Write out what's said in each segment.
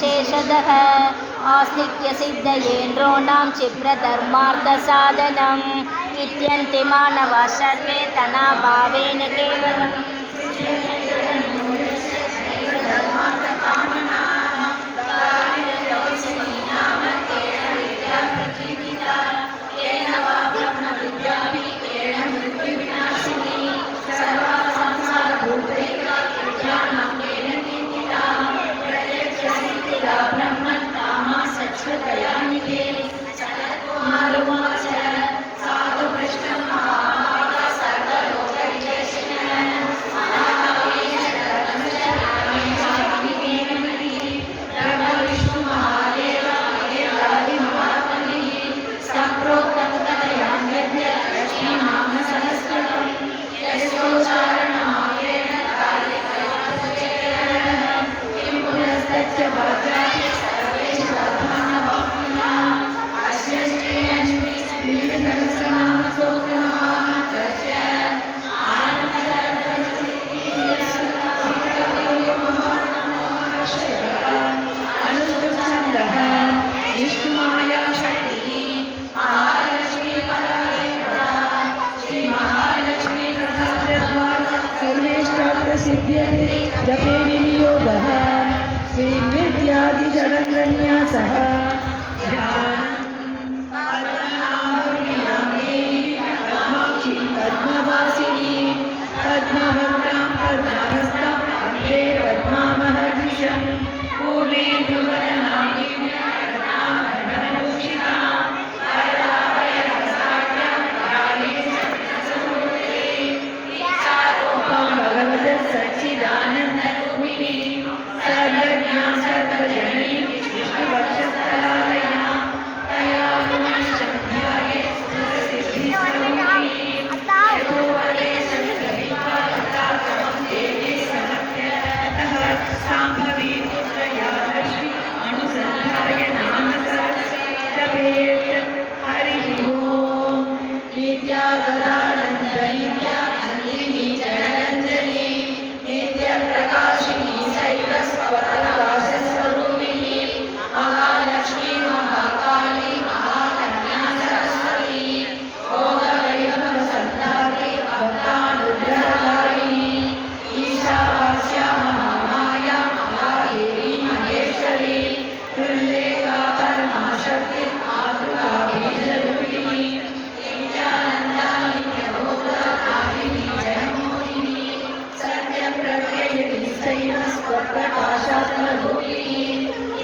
विशेषतः आस्तिक्यसिद्धये नॄणां क्षिप्रधर्मार्थसाधनम् इत्यन्ते मानवाः सर्वे तनाभावेन केवलम् जपे विनियोगः श्रीविद्यादिजडन्यन्यासः पद्मवासिनी पद्मभद्रां पद्महस्तां वन्दे पद्मामहर्निशं पूर्णे सच्चिदानन्दरूपिणी सर्वज्ञा सर्वजनी विष्णुवक्षस्थलालया तया पुनश्चन्द्राये सुरसिद्धिस्वरूपिणी यतोवरे सङ्गविकालताकमं देवी समर्प्यतः साम्भवी पुत्रया लक्ष्मी अनुसन्धाय नामसरस्वती हरिः ओम् विद्यागदानन्दनित्या नन्दिनी जगदञ्जनी प्रकाशिनी शैवस्वप्रकाशस्वरूपिणी महालक्ष्मी महाकाली महाकन्या सरस्वती भोगवैभवसन्धात्री भक्तानुग्रहकारिणी ईशावास्या महामाया महादेवी महेश्वरी तुल्येका परमाशक्ति मातृका बीजरूपिणी नित्यानन्दा नित्यभोगकारिणी जगन्मोहिनी सत्यप्रत्ययनिश्चयेन स्वप्रकाशात्मरूपिणी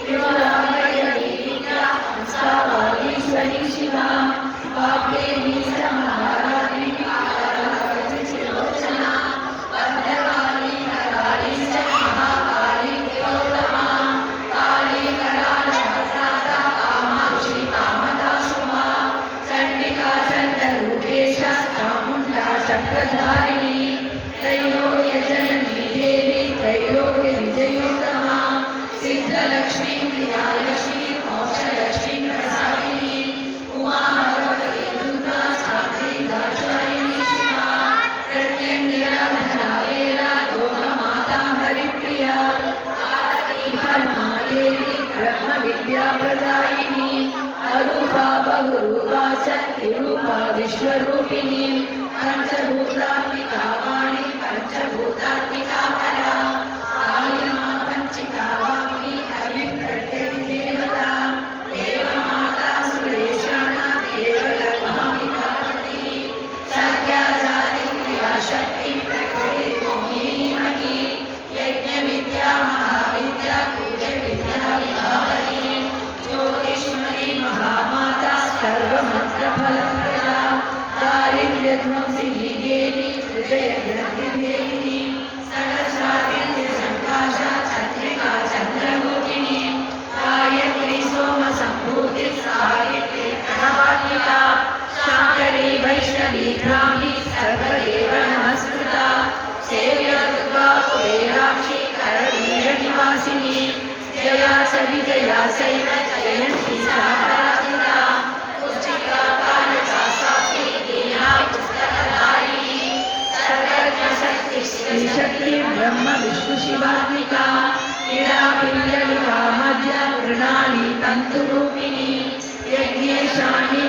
विमलामयदीपिका हंसावागीश्वरी शिवा वाग्देवी समाराध्री लोचना भद्रकाली कराली च महाकाली तिलोत्तमा काली करालहस्ता कामाक्षी कामदा सुमा चण्डिका चण्डरूपेशा चामुण्डा चक्रधारिणी त्रैलोक्यजननी देवी त्रैलोक्यविजयोत्तमा सिद्धलक्ष्मी प्रियालक्ष्मी मोक्षलक्ष्मी प्रसादिनी उमा भगवती दुर्गा साध्वी दाक्षायणी शिवा प्रत्यङ्गिरा धनावेरा लोकमाता हरिप्रिया आरती परमादेवी ब्रह्मविद्याप्रदायिनी अरूपा बहुरूपा च विरूपा विश्वरूपिणी पंचभूतात्मिका वाणी पंचभूतात्मिका परा कालिमा पंचिका वाणी अभिप्रत्यभिदेवता देवमाता सुरेशाना देवलक्ष्मीकावती सत्याजाति क्रियाशक्ति प्रकृति मोहिनीमयी यज्ञविद्या महाविद्या पूज्यविद्या विभावरी ज्योतिष्मयी महामाता सर्वमन्त्रफलप्रदा दारिद्र्यध्वंसिनी देवी हृदयग्रन्थिदेवी सकलशादित्यसङ्काशा चन्द्रिका चन्द्रमूर्तिनी गायत्री सोमसम्भूति साहित्री प्रणवात्मिका शाकरी वैष्णवी ब्राह्मी सर्वदेव नमस्कृता सेव्या दुर्गा कुबेराक्षी करवीरनिवासिनी जया स विजया सैव जयन्ती सा पराजिता पुस्तिका कालशास्त्री दीना पुस्तकधारिणी सर्वज्ञशक्ति श्रीशक्ति ब्रह्म विष्णु शिवात्मिका क्रीडा पिङ्गलिका मध्य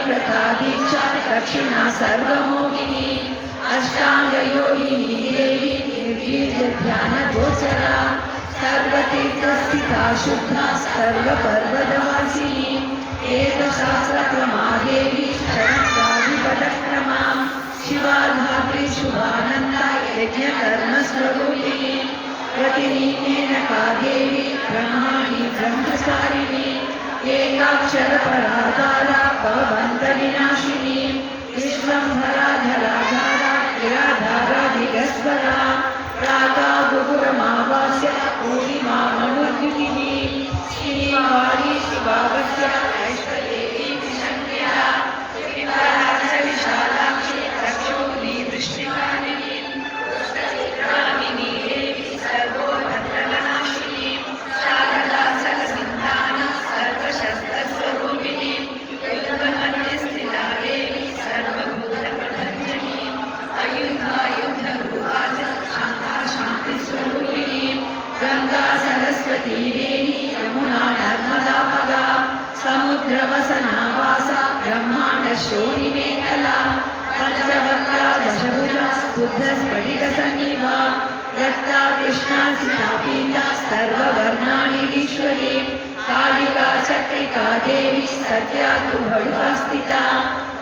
पतिव्रता दीक्षा दक्षिणा सर्वमोहिनी अष्टांगयोगिनी देवी निर्वीर्य ध्यान गोचरा सर्वतीर्थस्थिता शुद्धा सर्वपर्वतवासिनी एकशास्त्रक्रमा देवी शरणाधिपदक्रमा शिवाधात्री शुभानन्दा यज्ञकर्मस्वरूपिणी प्रतिनीमेनका देवी ब्रह्माणि ब्रह्मचारिणी एकाक्षरपराधारा भवबन्धविनाशिनी विश्वम्भरा धराधारा गिराधाराधिगस्वरा प्राता गुरुरमावास्य पूर्णिमा मनुर्युतिः श्रीवाणी शिवावस्य ऐश्वर्येवी विशङ्क्या विमलाच विशालाक्षी रक्षोनी दृष्टिकारिणी दुष्टचित्रामिनी देवी सर्वोपद्रवनाशिनी शारदा सरसिन्धाना सर्वशस्त्रस्वरूपिणी युद्धमध्यस्थिता देवी सर्वभूतप्रभञ्जनी अयुधा युद्धरूपाच शान्ता शान्तिस्वरूपिणी गंगा सरस्वती देवी यमुना नर्मदापगा समुद्रवसनावासा ब्रह्मांड शोणिमेखला पंचवक्रा दशभुजा बुद्धस्फटिकसन्निभा रक्ता कृष्णा सीतापीता सर्ववर्णानि ईश्वरी कालिका चक्रिका देवी सत्या तु भडुस्थिता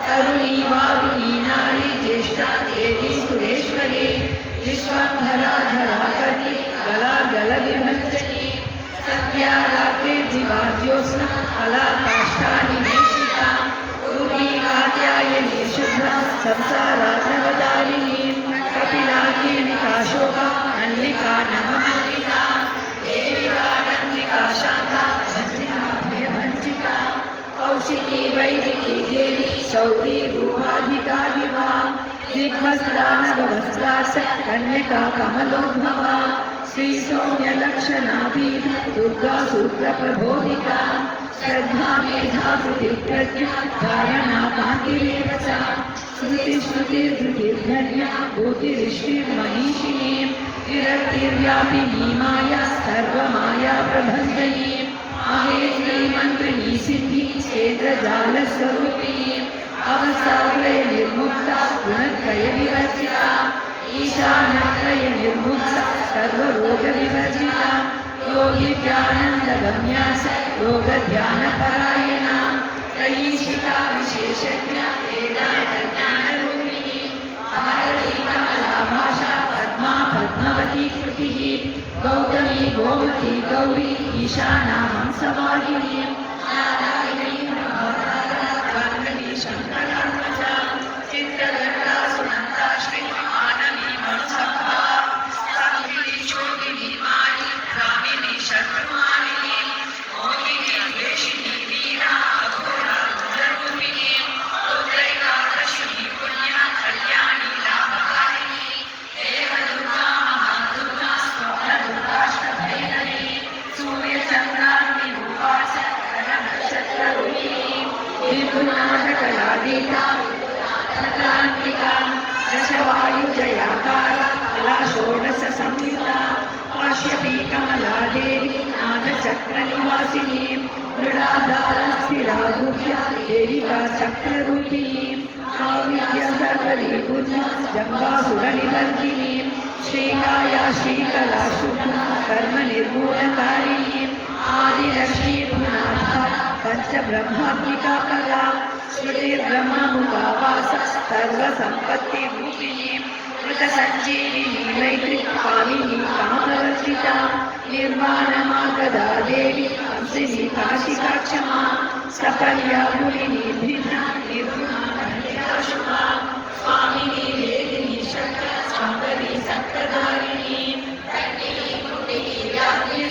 तरुणी वारुणी नारी ज्येष्ठा देवी सुरेश्वरी विश्वम्भरा धराकर्णी गला गल विभञ्जनी सत्या रात्रिर्दिवा ज्योत्स्ना कला काष्ठा निवेशिता पूर्वी कात्यायनी शुभ्रा संसारार्णवदारिणी कपिला कीलिका शोभा मल्लिका नवमल्लिका देविका नन्दिका शान्ता भञ्जिका भयभञ्जिका कौशिकी वैदिकी देवी शौरी रूपाधिका विभा दिग्वस्त्रा नववस्त्रास कन्यका कमलोद्भवा श्री सौम्यलक्षणाभि दुर्गा सूत्रप्रबोधिका श्रद्धा मेधा प्रज्ञा धारणा कान्तिरेव च श्रुतिश्रुतिर्धृतिर्धन्या भूतिरिष्टिर्मनीषिणी विरक्तिर्व्यापिनी माया सर्वमाया प्रबन्धनी महेश्वरी मन्त्रिणी सिद्धि क्षेत्रजालस्वरूपिणी अवसात्रय निर्मुक्ता गुणत्रय विवर्जिता ईशानत्रय निर्मुक्ता सर्वरोगविवर्जिता योगित्यानन्दगम्यास योगध्यानपरायणा त्रयीशिता विशेषज्ञा वेदान्तज्ञानरूपिणी भारती कमलाभाषा पद्मा पद्मवती कृतिः गौतमी गोमती गौरी ईशाना हंसवाहिनी नारायणी प्रभातारा गान्धवी शङ्करात्मजा चित्रगण्डा सुनन्दा श्री मानवी मनसभा सात्विकी शोभिनी मायी रामिनी शत्रुमालिनी मोहिनी द्वेषिणी वीरा अघोरा रुद्ररूपिणी रुद्रैकादशिनी पुण्या कल्याणी लाभकारिणी देवदुर्गा महादुर्गा स्वप्नदुर्गाष्टभैरवी सूर्यचन्द्राग्नि रूपाच नक्षत्ररूपिणी विपुनाटकलादीता क्रान्तिका दशवायुजयाकारा कला षोडश संहिता काश्यपी कमला देवी नागचक्रनिवासिनी मृडाधारस्थिराभूभ्या देविका चक्ररूपिणी काव्या सर्वरी पूज्या जम्बासुरनिवर्तिनी श्रीकाया श्रीकला शुभ्रा कर्मनिर्मूलकारिणी आदिलक्ष्मी पुनाथा पंचब्रह्मात्मिका कला श्रुतिर्ब्रह्ममुखावास सर्वसम्पत्तिरूपिणी मृतसञ्जीविनी मैत्री कामिनी कामवर्तिता निर्वाणमागदा देवी हंसिनी काशिकाक्षमा सफल्या मुनिनी भिन्ना निर्गुणा कन्या शुभा स्वामिनी वेदिनी शक्ति शाम्भवी सत्प्रधारिणी कन्यकी कुटिकी व्याप्ति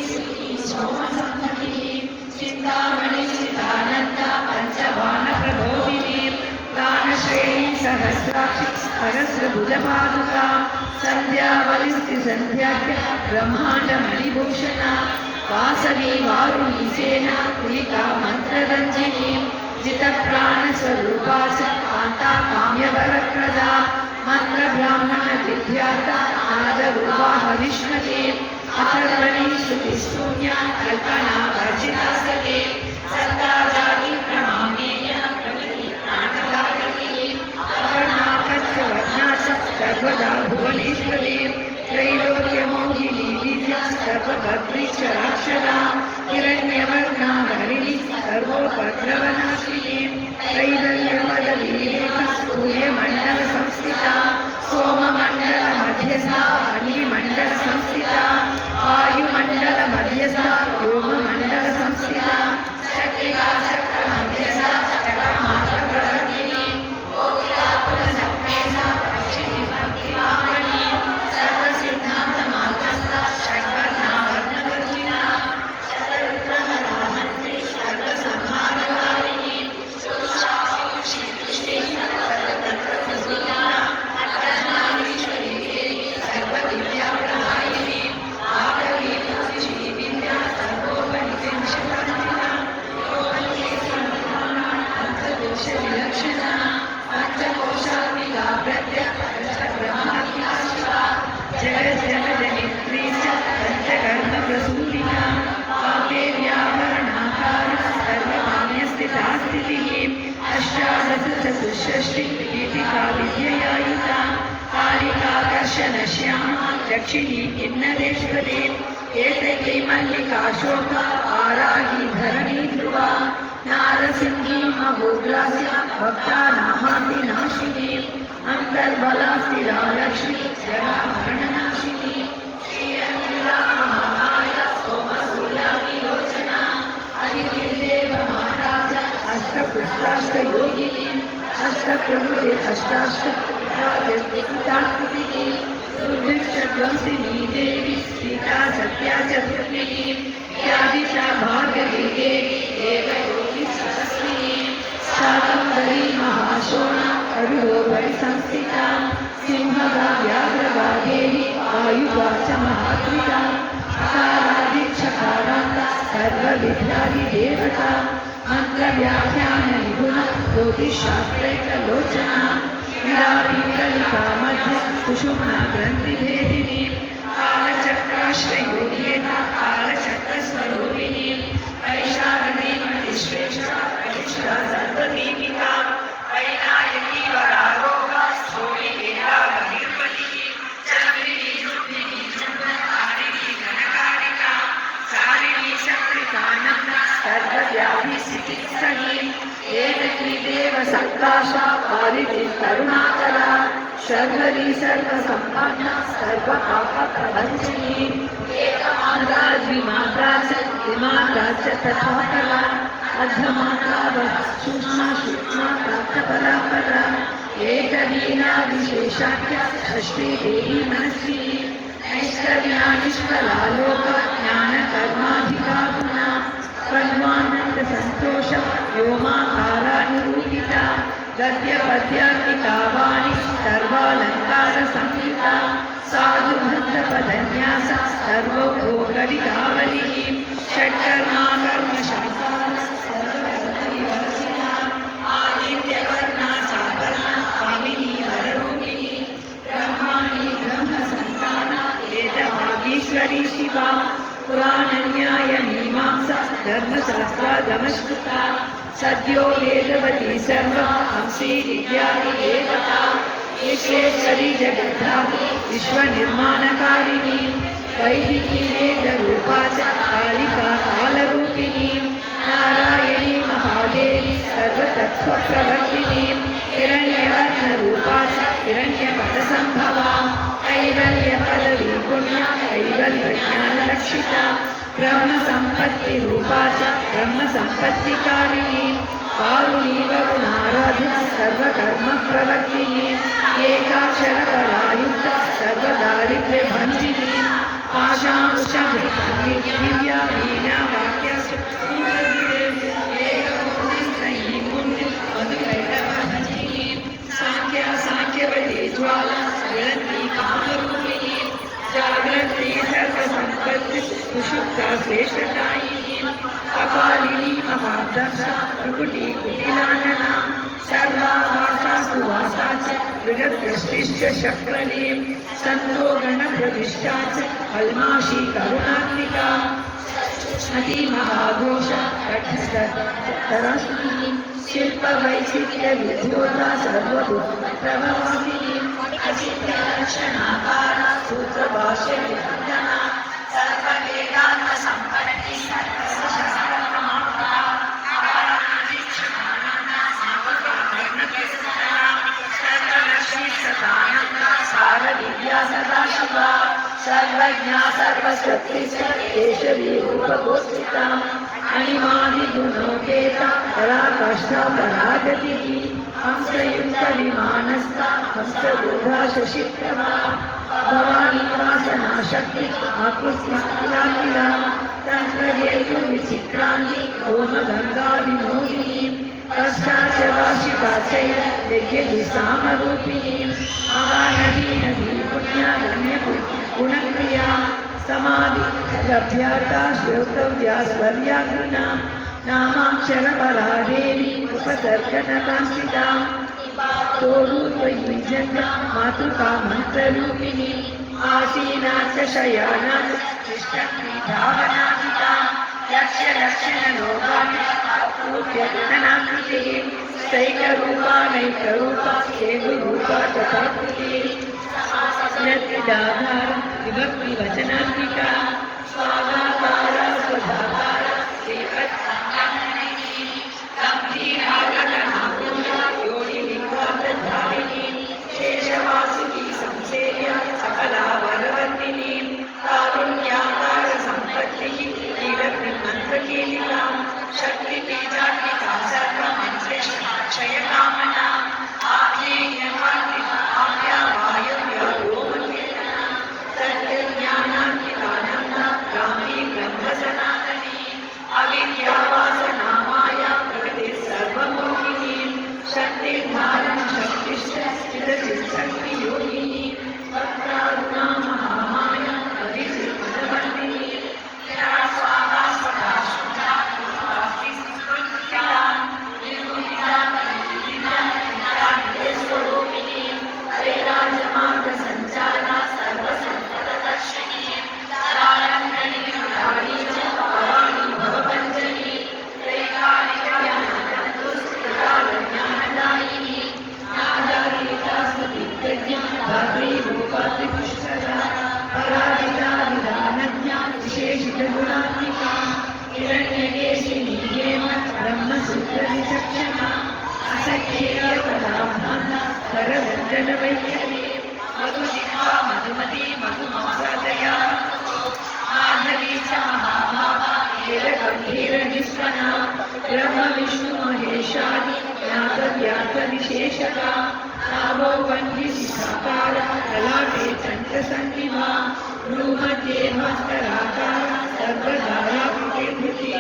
सोमसंहतिनी चिन्तामणि चिदानन्दा पञ्चबाणप्रबोधिनी दानश्रेणी सहस्राक्षि सहस्रभुजपादुका सन्ध्यावलिस्त्रिसन्ध्याख्या ब्रह्माण्डमणिभूषणा वासवी वारुणी सेना कुलिका मन्त्ररञ्जिनी जितप्राणस्वरूपा च कान्ता काम्यवरप्रदा मन्त्रब्राह्मणविद्यार्था नादरूपा हविष्मती अथर्वणी श्रुतिशून्या कल्पना वर्जिता सते सत्ता जाति प्रमाणेय प्रगति सर्वोपद्रवनाशिनी कैवल्यपदवीरेख सूर्यमण्डल संस्थिता सोममण्डल मध्यस्था अग्निमण्डल संस्थिता वायुमण्डल मध्यस्था व्योममण्डल संस्थिता शक्तिका चक्र मध्यस्था चक्रमात्र प्रवर्तिनी कोकिला कुलचक्रेशा दक्षिणी भक्तिवामणी सर्वसिद्धान्त मार्गस्था षड्वर्णा वर्णवर्जिना शतरुद्रमहामन्त्री सर्वसंहारकारिणी सुशासिनी श्रीकृष्णे सर्वतन्त्रप्रसूता अष्टनारीश्वरी देवी सर्वविद्याप्रदायिनी आकरी श्रीविद्या सर्वोपनिषदवन्दिता पंचकोशविलक्षणा पंचकोशात्मिका प्रत्यक्षब्रह्मात्मिका शिवा जगज्जननी च पंचकर्मप्रसूतिना काव्यव्याकरणाकार सर्वकाम्यस्थिता स्थितिः अष्टादशचतुष्षष्टि गीतिका विद्ययायुता कालिकाकर्षणश्यामा दक्षिणी किन्नरेश्वरी एतकी मल्लिकाशोका आराही धरणी ध्रुवा नारसिंही महोग्रास्य भक्तानामादिनाशिनी अन्तर्बला स्थिरा लक्ष्मी जराभरणनाशिनी श्रीरङ्गिला महामाया सोमसूर्याविलोचना अदितिर्देव महाराज अष्टपुष्टाष्टयोगिनी अष्टप्रभुते अष्टाष्टपुत्रादिताकृतिः दुर्भिक्षध्वंसिनी देवी सीता सत्या चतुर्विनी यादिशा भार्गवी देवी देवयोगी सरस्विनी शाकम्भरी महाशोणा अरुणोपरि संस्थिता सिंहगा व्याघ्रगा देवी वायुगा च महात्रिका अकारादिक्षकारान्ता सर्वविद्यादिदेवता मन्त्रव्याख्याननिपुणा ज्योतिषशास्त्रैकलोचना विरापिङ्गलिका मध्ये सुषुम्ना ग्रन्थिभेदिनी कालचक्राश्रयोगेना कालचक्रस्वरूपिणी वैशारदी मणिश्रेष्ठा प्रतिष्ठा सर्वदीपिका वैनायकी वरारोगा सोमिकेला बहिर्पतिः चन्द्रिणी रुक्मिणी चन्द्रकारिणी घनकारिका सारिणी शक्तिकानन्दा सर्वव्यापी स्थितिस्थली एककी देव सत्काशा पारिति करुणाकरा शर्वरी सर्वसम्पन्ना सर्वपापप्रभञ्जनी एकमात्रा द्विमात्रा च त्रिमात्रा च तथा कला अर्धमात्रा सूक्ष्मा सूक्ष्मा प्राप्तपरापरा एकलीला विशेषाख्या षष्ठी देवी मनस्विनी ऐश्वर्या निष्कला लोक ज्ञानकर्माधिका गुणा सर्वानंद संतोष व्योमाकारा निरूपिता गद्यपद्यात्मिका वाणी सर्वालंकार संहिता साधुभद्रपदन्यास सर्वभोगरिकावलिः षट्कर्मा कर्मशास्त्रा सर्वकर्मविवर्जिता आदित्यवर्णा सावर्णा कामिनी वररूपिणी ब्रह्माणि ब्रह्मसन्ताना वेदभागीश्वरी शिवा पुराणन्याय मीमांसा धर्मशास्त्रागमश्रुता सद्यो वेदवती सर्वा हंसी विद्यादि देवता विश्वेश्वरी जगद्धात्री विश्वनिर्माणकारिणी वैदिकी वेदरूपा च कालिका कालरूपिणी नारायणी महादेवी सर्वतत्त्वप्रवर्तिनी हिरण्यवर्णरूपा च हिरण्यपदसम्भवा कैवल्यपदवी पुण्या कैवल्यज्ञानरक्षिता ब्रह्मसम्पत्तिरूपा च ब्रह्मसम्पत्तिकारिणी कारुणी वरुणाराध्या सर्वकर्मप्रवर्तिनी एकाक्षरकलायुक्ता सर्वदारिद्र्यभञ्जिनी पाशांकुशभृतानि दिव्या वीणा वाक्यसु एकमूर्तिस्थैः पुण्य मधुकैटभञ्जिनी साङ्ख्या साङ्ख्यवती ज्वाला ज्वलन्ती कामरूपिणी जागृती सर्वसम्पत्ति सुषुप्ता श्रेष्ठदायिनी कपालिनी महादक्षा भृकुटी कुटिलानना सर्वावासा सुवासा च मृगदृष्टिश्च शक्रली सन्तो गणप्रविष्टा च कल्माशी करुणात्मिका अतिमहाघोष कठस्तरस्मिनी शिल्पवैचित्र्यविद्योता सर्वभूतप्रभवामिनी अचित्यलक्षणाकारा सूत्रभाष्यविवर्धना सर्ववेदान्तसम्पन्नी सर्वशास्त्रप्रमाता अणिमादिगुणोपेता पराकाष्ठा परागतिः हंसयुक्तविमानस्था हंसरूढा शशिप्रभा भवानी वासनाशक्ति आकृष्टिस्थिराखिला तन्त्रहेतुर्विचित्राणि ओमगङ्गाविमोहिनीं पश्चाच्च वार्षिका चैव यज्ञसामरूपिणीं महानदी नदी पुण्या रम्यगुणप्रिया समाधि लभ्याता श्रोतव्या स्वर्याग्रणा नामाक्षरपरा देवी उपसर्गनकांसिता तोरूपयुजन्य मातृका मन्त्ररूपिणी आसीनाच्च शयानाच्च तिष्ठन्विधावनादिता लक्ष्यलक्षणलोकान्यनाकृतिः स्थैकरूपा हेतुरूपा तथा कृतिः नत्रिदाधार विभक्तिवचनात्मिका स्वागाकार स्वधाकार शेषवासुकी संसेव्य सकला वरवर्तिनी कारुण्याकार संपत्तिः नीलमन्त्रकीलिका शक्तिबीजात्मिका सर्वमन्त्रेष्ठक्षयकामना आज्ञेयमात्मिका वायुव्या गोमकेतना सत्यज्ञानात्मिकानन्दा रामी ब्रह्मसनातनी अविद्यावासना माया प्रकृतिः सर्वमोहिनी शक्तिर्धारण शक्तिश्च चिदचित्शक्तियोगिनी वक्त्रारुणा महामाया अभिसिद्धवर्तिनी स्वाहा स्वधा शुद्धा स्वास्तिस्फुटिता निर्गुणिता स्वरूपिणी त्रैराजमार्गसञ्चारा सर्वसम्पददर्शिनी सारङ्गणी मुरारी च भवानी भवभञ्जनी त्रैकालिकज्ञानदायिनी नादारीता स्वदिग्गज्ञा धात्री रूपा त्रिपुष्करा पराजिता विधानज्ञा विशेषितगुणात्मिका हिरण्यकेशिनी हेम ब्रह्मसूत्रविचक्षणा असख्येय पदाभान्ना करवञ्जनवैखरी मधुजिह्वा मधुमती मधुमंसदया माधवी च महाभागा हेरगम्भीरनिस्वना ब्रह्म विष्णु महेशादि ज्ञातव्यार्थविशेषका नाभो वह्निशिखाकार ललाटे चण्डसन्निभा भ्रूमध्ये भास्कराकार सर्वधाराकृतिर्भृति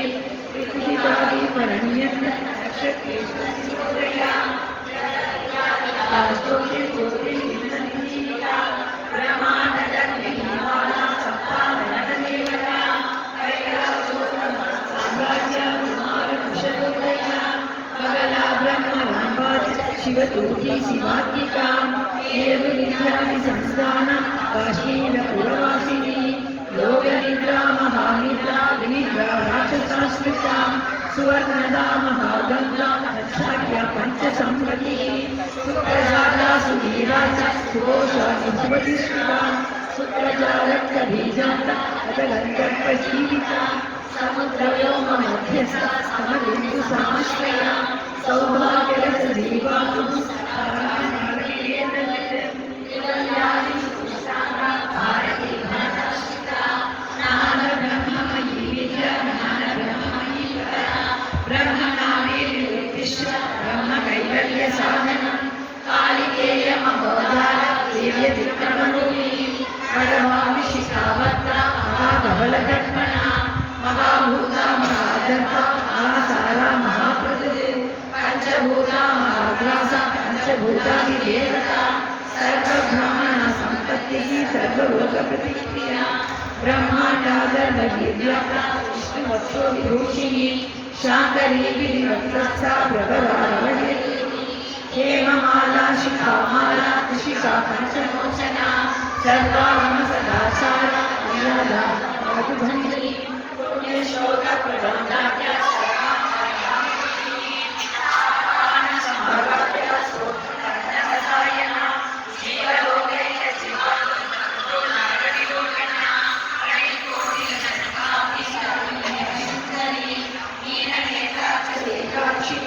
पृथ्वीदादिपरण्यत्र नक्षत्रेषु सिद्धया ब्रह्माण्डदग्निमाला सप्ताननदेवता साम्राज्यकुमारकुशलोदया मगला ब्रह्मराम्बाच शिवतोषी शिवात्मिका हेतुनिद्रादिसंस्थान काश्मीरपुरवासिनी योगनिद्रा महानिद्रा विनिद्रा राक्षसाश्रिता सुवर्णदा महागङ्गा अच्छाद्या पञ्चसंहतिः सुप्रजाता सुधीरा च सुघोषा सुमतिष्ठिता सुप्रजारक्तबीजान्ता अतगन्तर्पजीविता समुद्रव्योममध्यस्था समबिन्दुसमाश्रया सौभाग्यरसजीवातुः भारती भरताश्रिता ज्ञानब्रह्ममयी विद्या ज्ञानब्रह्ममयी परा ब्रह्मनामे विवृत्तिश्च ब्रह्मकैवल्यसाधनं कालिकेयमहोदार दिव्यविक्रमरूपिणी परमाविशिखावत्रा महाधवलकर्मणा महाभूता महादत्ता महासारा महाप्रतिदे पंचभूता महाग्रासा पंचभूतादिदेवता सर्वब्रह्मणा सम्पत्तिः सर्वलोकप्रतिक्रिया ब्रह्माण्डादर्भगीर्व्याप्ता विष्णुवक्षो विभूषिणी शाकरी विधिवक्तस्था प्रभरारवहेति हेममाला शिखामाला ऋषिका पञ्चलोचना सर्वागमसदाचारा निराधा मधुभञ्जनी पुण्यश्लोकप्रबन्धाख्या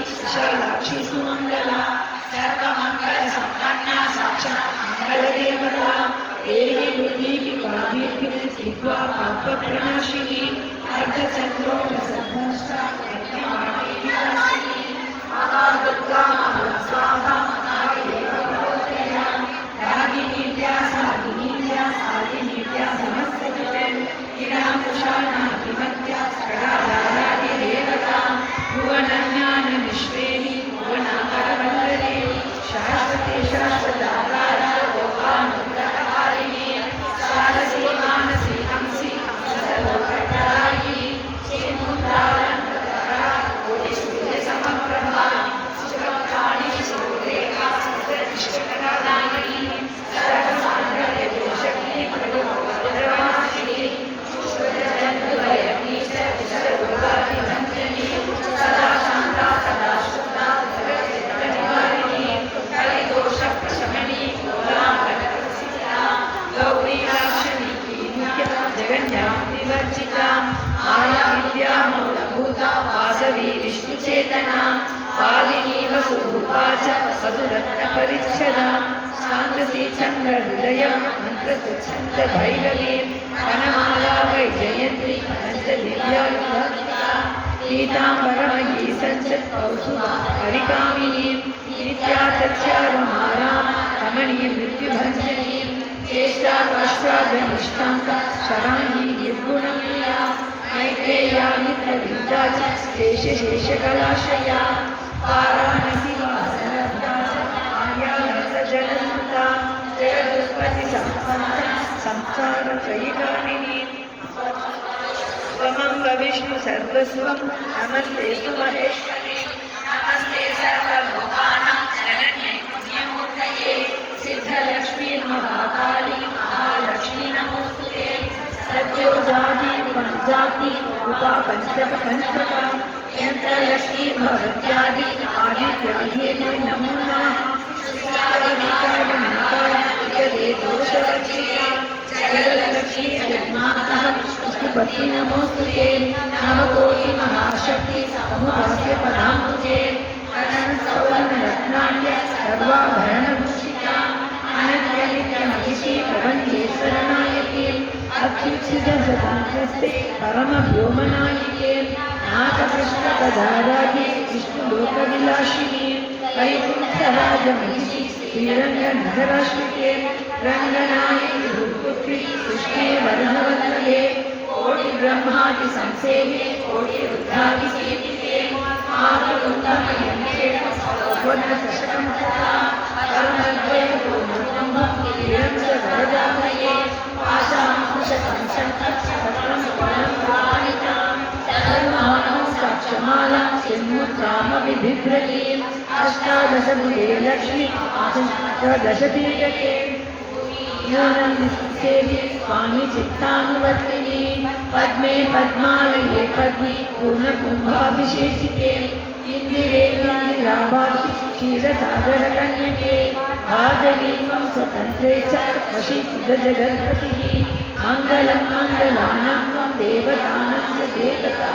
विशालाक्षी सुमंगला सर्वमंगल संपन्ना साक्षात् मंगलदेवता देवी बुद्धिविकाभिर्भिः सिद्ध्वा पापप्रणाशिनी अर्धचन्द्रोपसद्भष्टा वासवी विष्णुचेतना पालिनी वसुरूपा च मधुरत्नपरिच्छदा शान्तसी चन्द्रहृदयं मन्त्रतुच्छन्दभैरवीं वनमाला वैजयन्ती अनन्तदिव्यायुधा पीताम्बरमयी सञ्चत् कौसुमारिकामिनीं नित्यातच्छारमारां रमणीयमृत्युभञ्जनीं चेष्टाकाष्ठाभ्यनिष्ठाङ्का शराणी निर्गुणप्रिया मैत्रेया मित्रविद्या च शेषकलाशया वाराणसी वासरभ्या च आर्यावर्तजनसुता जगदुत्पत्तिसम्पन्ना संसारत्रयिकारिणी त्वमं विष्णु सर्वस्वं नमस्ते तु महेश्वरी नमस्ते सर्वभूतानां शरण्ये पुण्यमूर्तये सिद्धलक्ष्मी महाकाली महालक्ष्मी नमोस्तुते सत्योजाति पञ्चाति रूपा पञ्चका यन्त्रलक्ष्मी भवत्यादि आदित्यादिने नमो नमः श्रीकालिकालिकालिकदे दोषवर्जिता जगदलक्ष्मी जगन्मातः विष्णुपति नमोस्तुते नवकोटि महाशक्ति समुदास्य पदां तुजे करणसौवर्णरत्नान्य सर्वाभरणभूषिता अनन्यनित्यमहिषी प्रपञ्चेश्वरनायके अत्युच्छिदसदान्तस्ते परमव्योमनायके नाथकृष्णपदाराधे विष्णुलोकविलासिनी वैकुण्ठराजमहिषी श्रीरङ्गनगराश्रिते रङ्गनायकि भूपुत्री कृष्णे वर्धवल्लभे कोटिब्रह्मादि संसेवे कोटिरुद्रादिसेविते मातुकुन्दमयन्ते सौवर्णचषकं तथा परमद्वैतोन्नतं वीरञ्चवरदामये पाशाङ्कुशं शङ्खं फलं प्राणितां धर्माणं साक्षमालां सिंहद्रामपि बिभ्रतीं अष्टादशभुजे लक्ष्मी अष्टादशपीठके न्यूनं सेवि स्वामी चित्तानुवर्तिनी पद्मे पद्मालये पद्मी पूर्णकुम्भाभिषेचिते इंदिरे इंदिराभाति क्षीरसागरकन्यके भागवीं स्वतन्त्रे च वशीकृतजगद्पतिः मङ्गलं मङ्गलानां त्वं देवतानां च देवता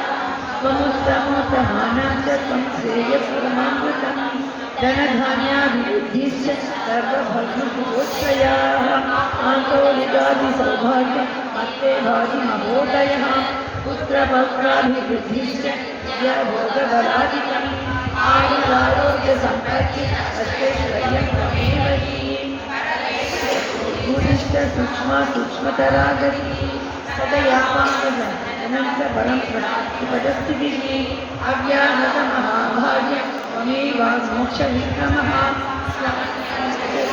त्वमुत्तमोत्तमानां च त्वं श्रेयःपरमामृतं धनधान्याभिवृद्धिश्च सर्वभद्रभूतोत्सयाः आन्तोलिकादिसौभाग्यं मत्ते भाति महोदयः पुत्रपौत्राभिवृद्धिश्च विद्याभोगबलादिकम् आयुरारोग्यसम्पत्तिः अष्टैश्वर्यं त्वमेव हि सूक्ष्मतरा गतिः सदयापाङ्गनन्तपरं प्रतिपदस्थितिः अव्याहतमहाभाग्यं त्वमेवामोक्षविक्रमः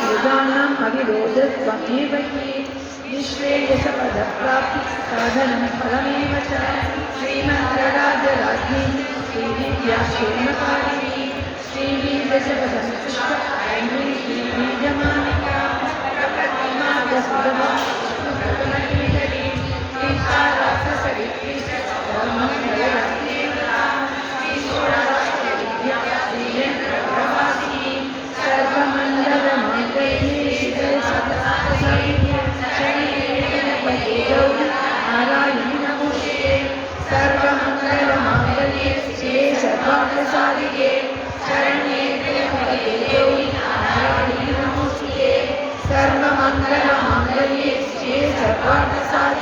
युगानाम् अविरोधत्वमेव हि निःश्रेयसपदप्राप्तिसाधनं फलमेव च श्रीमन्त्रराजराज्ञी श्रीविद्याक्षेमकारिणी श्रीवीरजगदन्तुष्टैर्वी श्रीबीजमानिका प्रपत्तिमार्गसुलभा विष्णुप्रकटनिधरी श्रीशाराससरित्री धर्ममङ्गलदेवता श्रीषोडशाष्टविद्या श्रीयन्त्रप्रवासिनी सर्वमङ्गलमाङ्गल्ये शिवे सदासादिके शरण्ये गौरी नारायणि नमोस्तुते सर्वमङ्गलमाङ्गल्ये शिवे सर्वार्थसाधिके शरण्ये गौरी नारायणि नमोस्तुते सर्वमङ्गलमाङ्गल्ये शिवे सर्वार्थसाधिके